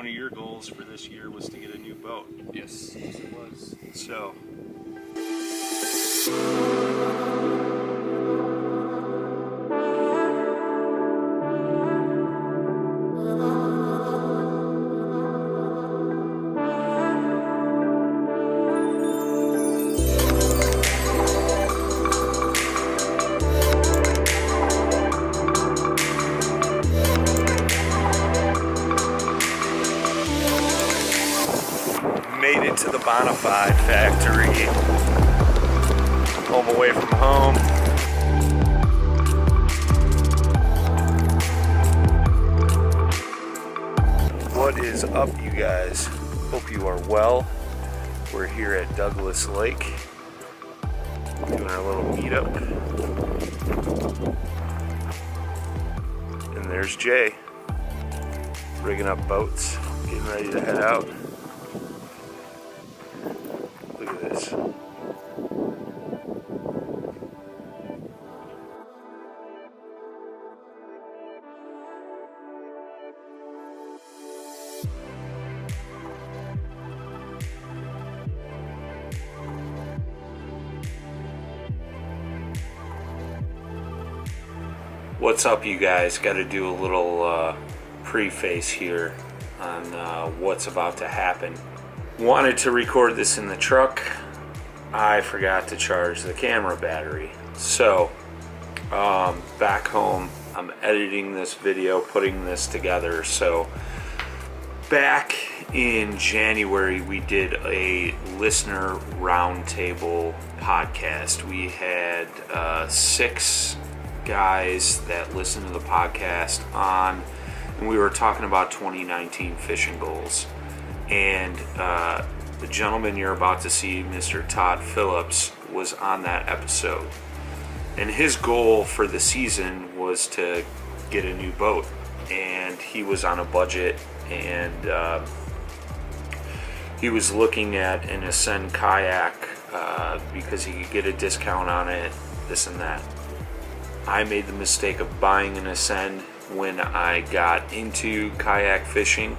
one of your goals for this year was to get a new boat. Yes, it was. So made it to the Bonafide factory, home away from home. What is up, you guys? Hope you are well. We're here at Douglas Lake doing our little meetup. And there's Jay rigging up boats, getting ready to head out. Look at this. What's up, you guys? Got to do a little preface here on what's about to happen. Wanted to record this in the truck. I forgot to charge the camera battery. So, back home, I'm editing this video, putting this together. So, back in January, we did a listener roundtable podcast. We had 6 guys that listen to the podcast on, and we were talking about 2019 fishing goals. And the gentleman you're about to see, Mr. Todd Phillips, was on that episode. And his goal for the season was to get a new boat. And he was on a budget, and he was looking at an Ascend Kayak because he could get a discount on it, this and that. I made the mistake of buying an Ascend when I got into kayak fishing.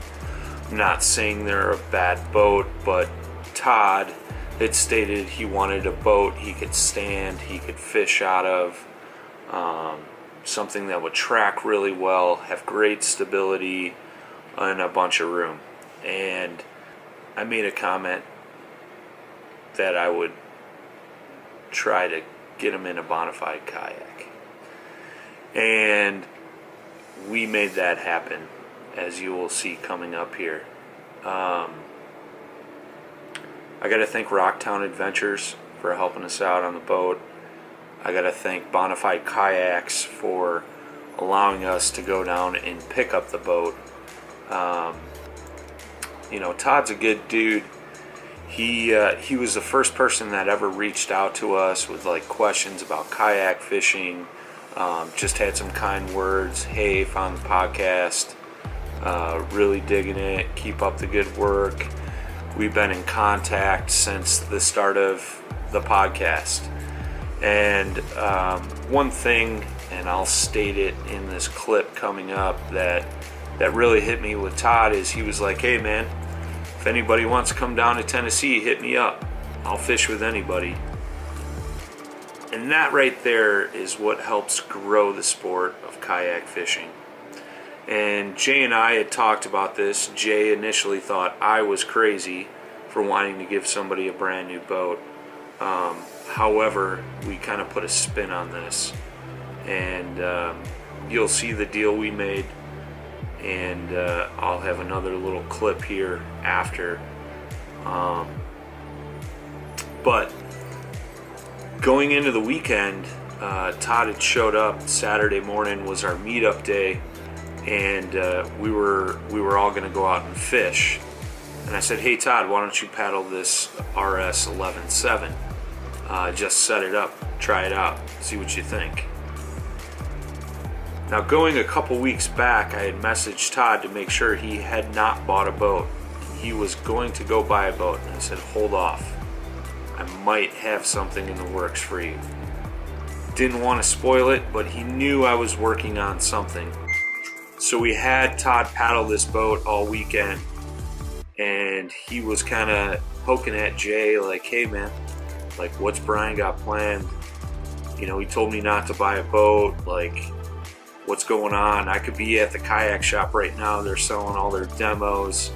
I'm not saying they're a bad boat, but Todd had stated he wanted a boat he could stand, he could fish out of, something that would track really well, have great stability, and a bunch of room. And I made a comment that I would try to get him in a Bonafide kayak. And we made that happen, as you will see coming up here. I got to thank Rocktown Adventures for helping us out on the boat. I got to thank Bonafide Kayaks for allowing us to go down and pick up the boat. Todd's a good dude. He was the first person that ever reached out to us with questions about kayak fishing. Just had some kind words. Hey, found the podcast. Really digging it. Keep up the good work. We've been in contact since the start of the podcast. And one thing, and I'll state it in this clip coming up, that really hit me with Todd is he was like, hey man, if anybody wants to come down to Tennessee, hit me up. I'll fish with anybody. And that right there is what helps grow the sport of kayak fishing. And Jay and I had talked about this. Jay initially thought I was crazy for wanting to give somebody a brand new boat. However, we kind of put a spin on this. And you'll see the deal we made. And I'll have another little clip here after. But going into the weekend, Todd had showed up. Saturday morning was our meetup day, and we were all going to go out and fish. And I said, hey Todd, why don't you paddle this RS117? Just set it up, try it out, see what you think. Now, going a couple weeks back, I had messaged Todd to make sure he had not bought a boat. He was going to go buy a boat, and I said, hold off. I might have something in the works for you. Didn't want to spoil it, but he knew I was working on something. So we had Todd paddle this boat all weekend, and he was kind of poking at Jay like, hey man, like what's Brian got planned? You know, he told me not to buy a boat, like what's going on? I could be at the kayak shop right now, they're selling all their demos.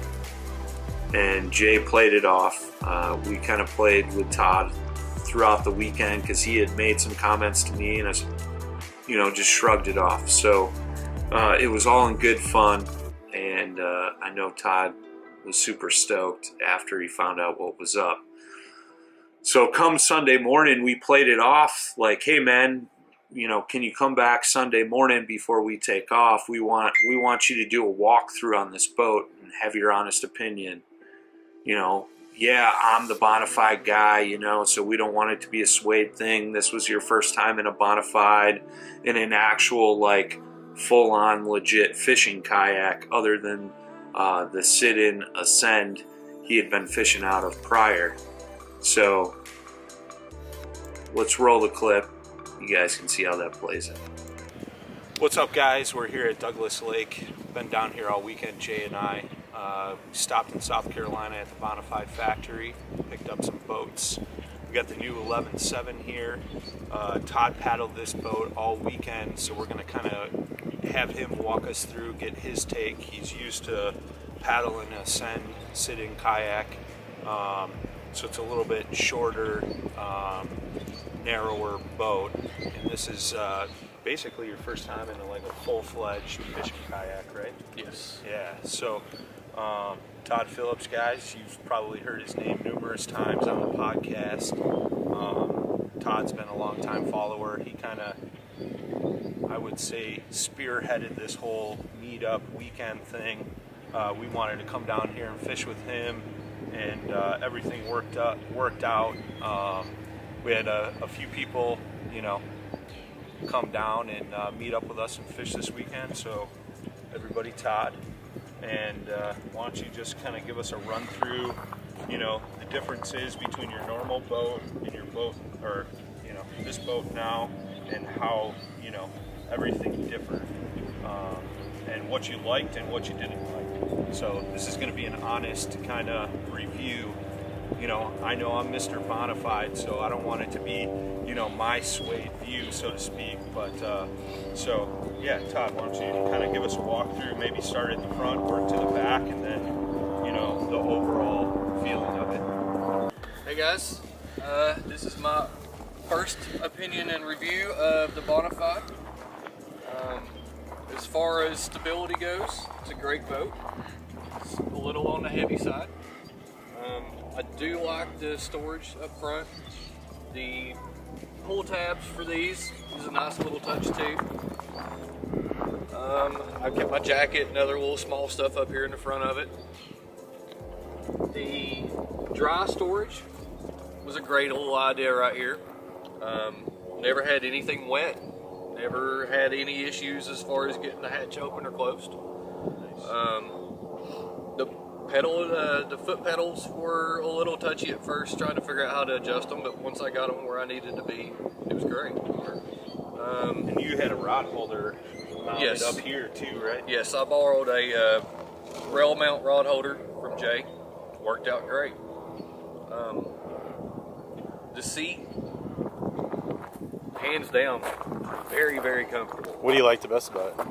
And Jay played it off. We kind of played with Todd throughout the weekend because he had made some comments to me, and I, just shrugged it off. So it was all in good fun, and I know Todd was super stoked after he found out what was up. So come Sunday morning, we played it off like, hey man, can you come back Sunday morning before we take off? We want you to do a walkthrough on this boat and have your honest opinion. Yeah, I'm the Bonafide guy, so we don't want it to be a suede thing. This was your first time in a Bonafide, in an actual, like, full-on legit fishing kayak other than the sit-in Ascend he had been fishing out of prior. So, let's roll the clip. You guys can see how that plays out. What's up, guys? We're here at Douglas Lake. Been down here all weekend, Jay and I. Stopped in South Carolina at the Bonafide factory, picked up some boats. We got the new 11.7 here. Todd paddled this boat all weekend, so we're going to kind of have him walk us through, get his take. He's used to paddling a Ascend sit-in kayak, so it's a little bit shorter, narrower boat, and this is basically your first time in like a full-fledged fishing kayak, right? Yes. Yeah, so Todd Phillips, guys, you've probably heard his name numerous times on the podcast. Todd's been a long-time follower. He kind of, I would say, spearheaded this whole meet-up weekend thing. We wanted to come down here and fish with him, and everything worked out. We had a few people, come down and meet up with us and fish this weekend. So everybody, Todd, and why don't you just kind of give us a run through, the differences between your normal boat and your boat, or this boat now, and how everything differed, and what you liked and what you didn't like. So this is going to be an honest kind of review. I know I'm Mr. Bonafide, so I don't want it to be, my swayed view, so to speak. But, so, yeah, Todd, why don't you kind of give us a walkthrough, maybe start at the front, work to the back, and then, the overall feeling of it. Hey guys, this is my first opinion and review of the Bonafide. As far as stability goes, it's a great boat. It's a little on the heavy side. I do like the storage up front. The pull tabs for these is a nice little touch too. I've kept my jacket and other little small stuff up here in the front of it. The dry storage was a great little idea right here. Never had anything wet. Never had any issues as far as getting the hatch open or closed. The foot pedals were a little touchy at first, trying to figure out how to adjust them, but once I got them where I needed to be, it was great. And you had a rod holder mounted up here too, right? Yes, I borrowed a rail mount rod holder from Jay. Worked out great. The seat, hands down, very, very comfortable. What do you like the best about it?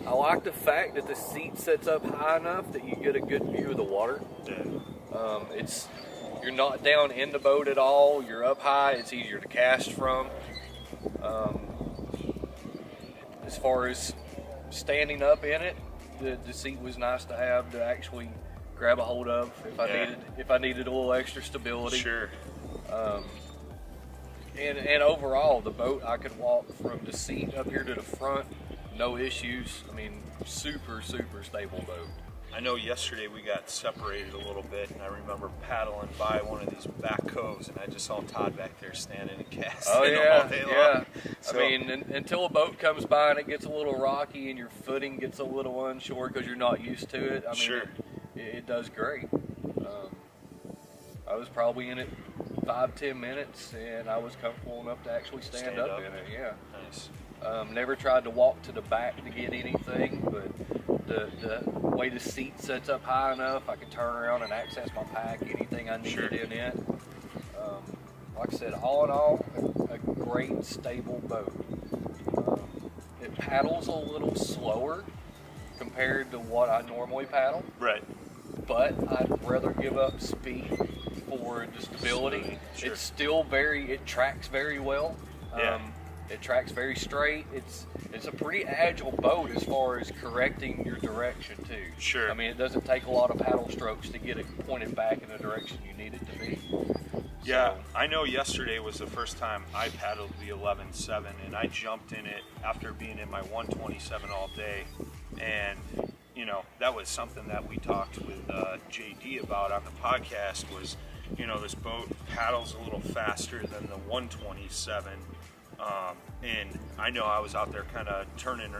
I like the fact that the seat sits up high enough that you get a good view of the water. Yeah. You're not down in the boat at all. You're up high. It's easier to cast from. As far as standing up in it, the seat was nice to have to actually grab a hold of if I needed a little extra stability. Sure. And overall, the boat, I could walk from the seat up here to the front. No issues. I mean, super, super stable boat. I know yesterday we got separated a little bit, and I remember paddling by one of these back coves, and I just saw Todd back there standing and casting all day long. So, I mean, until a boat comes by and it gets a little rocky and your footing gets a little unsure because you're not used to it, I mean, sure. it does great. I was probably in it 5-10 minutes, and I was comfortable enough to actually stand up in it. Yeah. Nice. Never tried to walk to the back to get anything, but the way the seat sets up high enough, I can turn around and access my pack, anything I needed in it. Like I said, all in all, a great stable boat. It paddles a little slower compared to what I normally paddle. Right. But I'd rather give up speed for the stability. Sure. It's still it tracks very well. Yeah. It tracks very straight. It's a pretty agile boat as far as correcting your direction too. Sure. I mean, it doesn't take a lot of paddle strokes to get it pointed back in the direction you need it to be. Yeah, I know yesterday was the first time I paddled the 11.7, and I jumped in it after being in my 127 all day. And, you know, that was something that we talked with JD about on the podcast was, you know, this boat paddles a little faster than the 127. And I know I was out there kind of turning,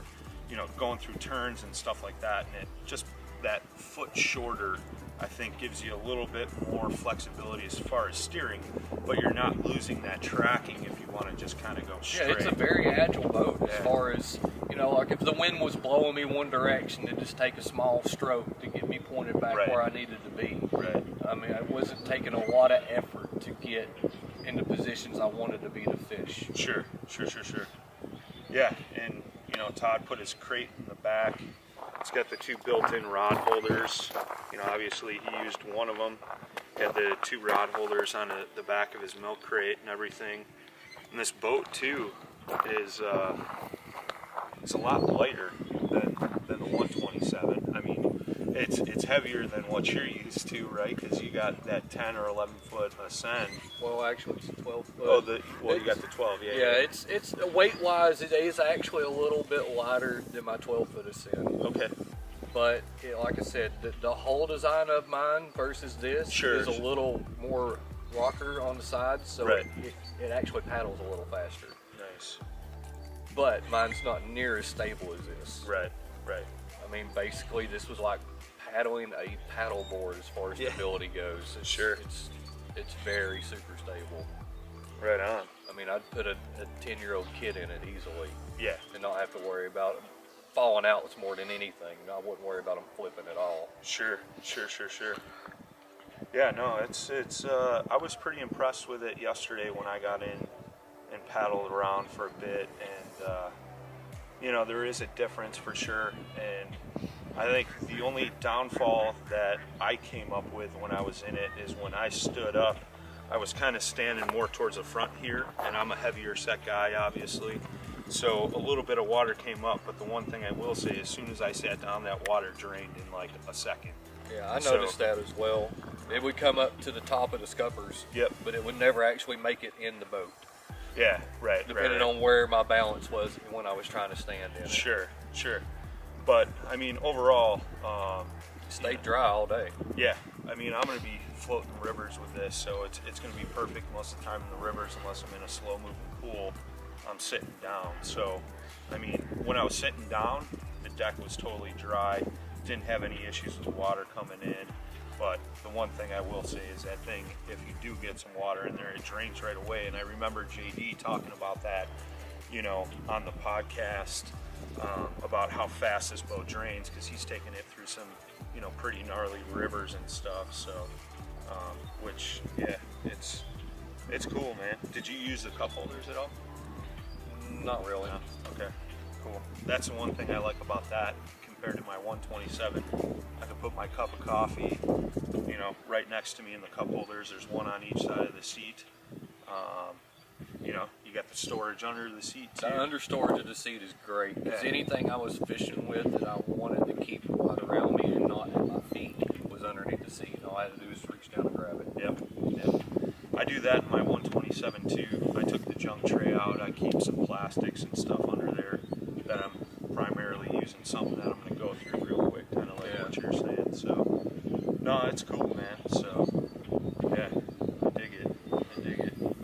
you know, going through turns and stuff like that, and it just that foot shorter, I think, gives you a little bit more flexibility as far as steering, but you're not losing that tracking if you want to just kind of go straight. Yeah, it's a very agile boat as far as, you know, like if the wind was blowing me one direction, it'd just take a small stroke to get me pointed back where I needed to be. Right. I mean, it wasn't taking a lot of effort to get in the positions I wanted to be to fish. Sure. Yeah, and, you know, Todd put his crate in the back. It's got the 2 built-in rod holders. You know, obviously he used one of them. He had the 2 rod holders on the back of his milk crate and everything. And this boat too is it's a lot lighter than the 127. I mean, it's heavier than what you're used to, right? Because you got that 10 or 11 foot ascend. Well, actually, it's 12 foot. Oh, you got the 12, yeah. Yeah, it's weight-wise, it is actually a little bit lighter than my 12 foot ascend. Okay. But like I said, the whole design of mine versus this is a little more rocker on the sides, so it actually paddles a little faster. Nice. But mine's not near as stable as this. Right. I mean, basically, this was like paddling a paddle board as far as stability goes. It's very super stable. Right on. I mean, I'd put a 10-year-old kid in it easily. Yeah. And not have to worry about them falling out more than anything. I wouldn't worry about them flipping at all. Sure. Yeah, no, it's I was pretty impressed with it yesterday when I got in and paddled around for a bit, and you know, there is a difference for sure. And I think the only downfall that I came up with when I was in it is when I stood up, I was kind of standing more towards the front here, and I'm a heavier set guy, obviously. So a little bit of water came up, but the one thing I will say, as soon as I sat down, that water drained in like a second. Yeah, I noticed that as well. It would come up to the top of the scuppers, but it would never actually make it in the boat. Yeah, right. Depending on where my balance was when I was trying to stand in it. Sure. But, I mean, overall... stayed dry all day. Yeah, I mean, I'm going to be floating rivers with this, so it's going to be perfect most of the time in the rivers, unless I'm in a slow-moving pool. I'm sitting down. So, I mean, when I was sitting down, the deck was totally dry. Didn't have any issues with water coming in. But the one thing I will say is that thing, if you do get some water in there, it drains right away. And I remember JD talking about that, you know, on the podcast, about how fast this boat drains, because he's taking it through some, you know, pretty gnarly rivers and stuff. So, which, yeah, it's cool, man. Did you use the cup holders at all? Not really. No? Okay, cool. That's the one thing I like about that compared to my 127. I can put my cup of coffee, you know, right next to me in the cup holders. There's one on each side of the seat. You know, you got the storage under the seat too. The under storage of the seat is great, because anything I was fishing with that I wanted to keep right around me and not at my feet was underneath the seat. All I had to do was reach down and grab it. Yep. I do that in my 127 too. I took the junk tray out. I keep some plastics and stuff under there that I'm primarily using, something that I'm going to go through real quick, kind of like what you're saying. So, no, it's cool, man. So, yeah, I dig it.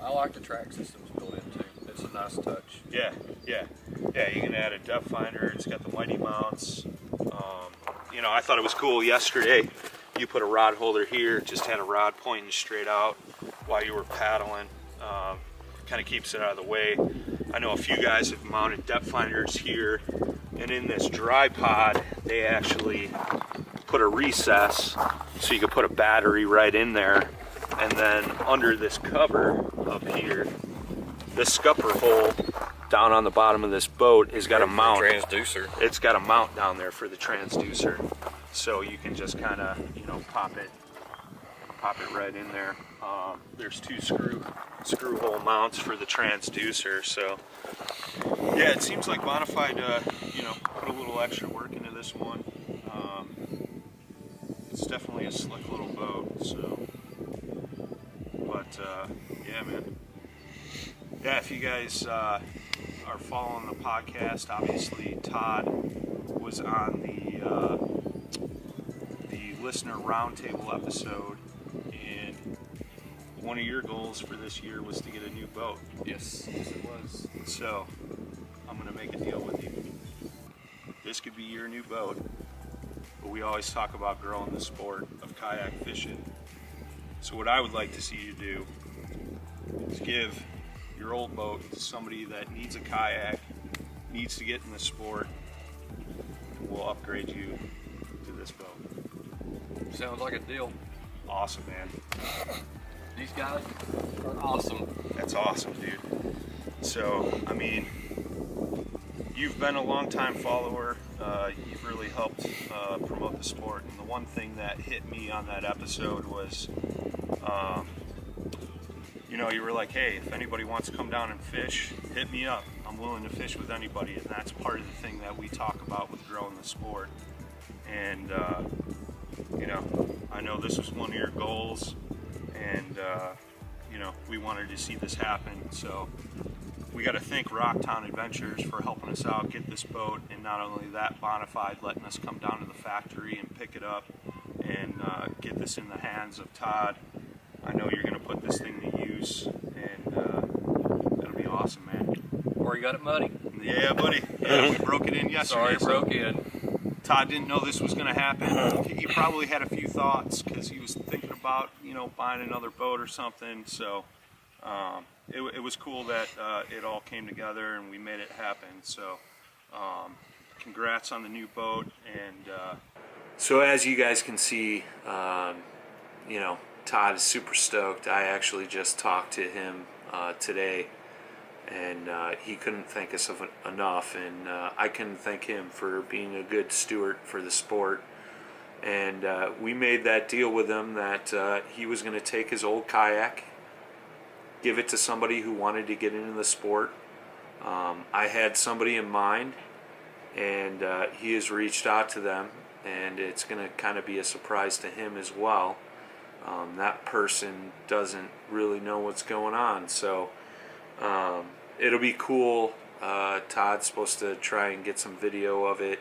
I like the track systems built in too. It's a nice touch. Yeah. You can add a depth finder. It's got the mighty mounts. You know, I thought it was cool yesterday. You put a rod holder here, just had a rod pointing straight out while you were paddling. Kind of keeps it out of the way. I know a few guys have mounted depth finders here And in this dry pod, they actually put a recess so you could put a battery right in there. And then under this cover up here, this scupper hole down on the bottom of this boat has got a mount. Transducer. It's got a mount down there for the transducer. So you can just kind of, you know, pop it right in there. There's two screw hole mounts for the transducer. So yeah, it seems like Bonafide, you know, put a little extra work into this one. It's definitely a slick little boat. So, but yeah, man. Yeah, if you guys are following the podcast, obviously Todd was on the listener roundtable episode, and one of your goals for this year was to get a new boat. Yes, it was. So I'm gonna make a deal with you. This could be your new boat, but we always talk about growing the sport of kayak fishing. So what I would like to see you do is give your old boat to somebody that needs a kayak, needs to get in the sport, and we'll upgrade you to this boat. Sounds like a deal. Awesome, man. These guys are awesome. That's awesome, dude. So, I mean, you've been a long-time follower. You've really helped promote the sport. And the one thing that hit me on that episode was, you know, you were like, hey, if anybody wants to come down and fish, hit me up. I'm willing to fish with anybody. And that's part of the thing that we talk about with growing the sport. And, you know, I know this was one of your goals. And, you know, we wanted to see this happen. So we got to thank Rocktown Adventures for helping us out, get this boat. And not only that, Bonafide letting us come down to the factory and pick it up and get this in the hands of Todd. I know you're going to put this thing to use, and it'll be awesome, man. Or you got it muddy. Yeah, buddy. Yeah, we broke it in yesterday. Sorry, broke in. Todd didn't know this was going to happen. He probably had a few thoughts because he was thinking about, you know, buying another boat or something. So it was cool that it all came together and we made it happen. So congrats on the new boat. And so as you guys can see, you know, Todd is super stoked. I actually just talked to him today, and he couldn't thank us enough, and I couldn't thank him for being a good steward for the sport. And we made that deal with him that he was going to take his old kayak, give it to somebody who wanted to get into the sport. I had somebody in mind, and he has reached out to them, and it's going to kind of be a surprise to him as well. That person doesn't really know what's going on, so it'll be cool. Todd's supposed to try and get some video of it,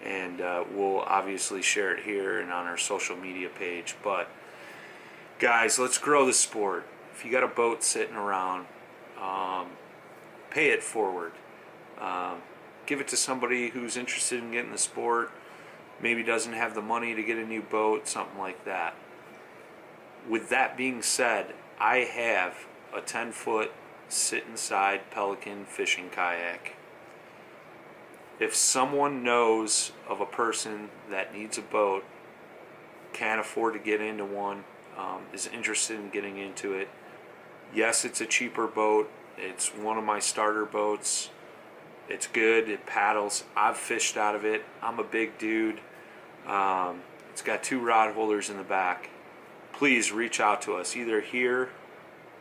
and we'll obviously share it here and on our social media page. But guys, let's grow the sport. If you got a boat sitting around, pay it forward. Give it to somebody who's interested in getting the sport, maybe doesn't have the money to get a new boat, something like that. With that being said, I have a 10-foot sit-inside Pelican fishing kayak. If someone knows of a person that needs a boat, can't afford to get into one, is interested in getting into it, yes, it's a cheaper boat. It's one of my starter boats. It's good. It paddles. I've fished out of it. I'm a big dude. It's got 2 rod holders in the back. Please reach out to us either here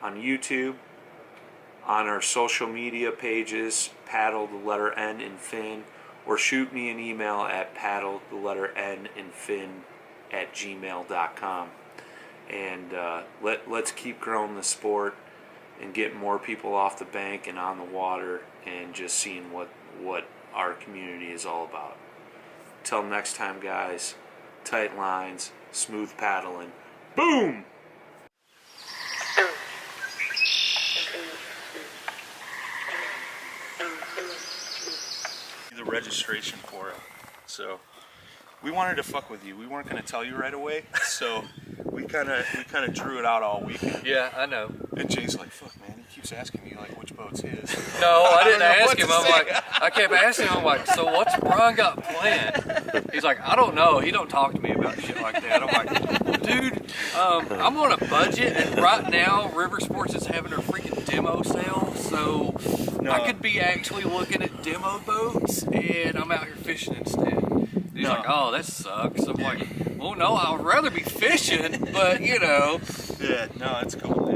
on YouTube, on our social media pages, paddle the letter N in fin, or shoot me an email at paddle the letter N in fin @gmail.com. And let's keep growing the sport and get more people off the bank and on the water and just seeing what our community is all about. Till next time, guys, tight lines, smooth paddling. Boom! The registration for it. So we wanted to fuck with you. We weren't going to tell you right away. So we kind of drew it out all weekend. Yeah, I know. And Jay's like, "Fuck, man, he keeps asking me like which boat's his. No, I didn't don't know ask what him. to I'm say. like, I kept asking him. I'm like, so what's Brian got planned? He's like, I don't know. He don't talk to me about shit like that. I'm like, dude, I'm on a budget, and right now River Sports is having their freaking demo sale, so I could be actually looking at demo boats, and I'm out here fishing instead. And he's like, oh, that sucks. I'm like, well, no, I'd rather be fishing, but you know. Yeah, no, it's cool.